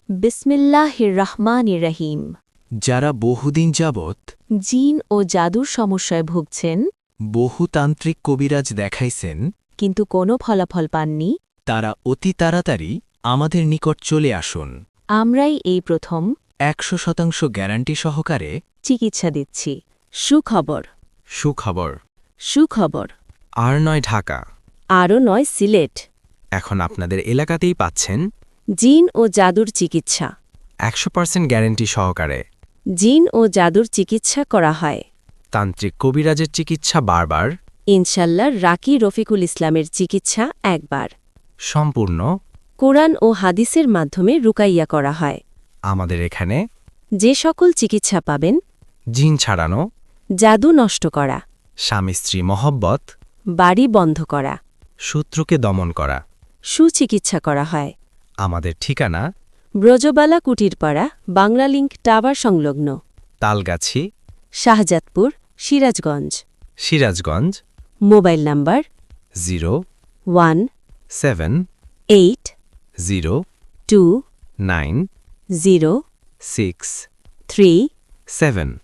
বিসমিল্লাহির রহমানির রহিম। যারা বহুদিন যাবৎ জিন ও জাদুর সমস্যায় ভুগছেন, বহুতান্ত্রিক কবিরাজ দেখাইছেন, কিন্তু কোনো ফলাফল পাননি, তারা অতি তাড়াতাড়ি আমাদের নিকট চলে আসুন। আমরাই এই প্রথম 100% গ্যারান্টি সহকারে চিকিৎসা দিচ্ছি। সুখবর, সুখবর। সুখবর। আর নয় ঢাকা, আরও নয় সিলেট। এখন আপনাদের এলাকাতেই পাচ্ছেন জিন ও জাদুর চিকিৎসা। 100% গ্যারান্টি সহকারে। জিন ও জাদুর চিকিৎসা করা হয়। তান্ত্রিক কবিরাজের চিকিৎসা বারবার, ইনশাল্লাহ রাকি রফিকুল ইসলামের চিকিৎসা একবার। সম্পূর্ণ। কোরআন ও হাদিসের মাধ্যমে রুকাইয়া করা হয়। আমাদের এখানে যে সকল চিকিৎসা পাবেন, জিন ছাড়ানো, জাদু নষ্ট করা, স্বামী স্ত্রী মহব্বত, বাড়ি বন্ধ করা, শত্রুকে দমন করা। সুচিকিৎসা করা হয়। আমাদের ঠিকানা ব্রজবালা কুটিরপাড়া, বাংলা লিংক টাওয়ার সংলগ্ন, তালগাছি, শাহজাদপুর, সিরাজগঞ্জ। সিরাজগঞ্জ। Mobile number 070809637। 0182037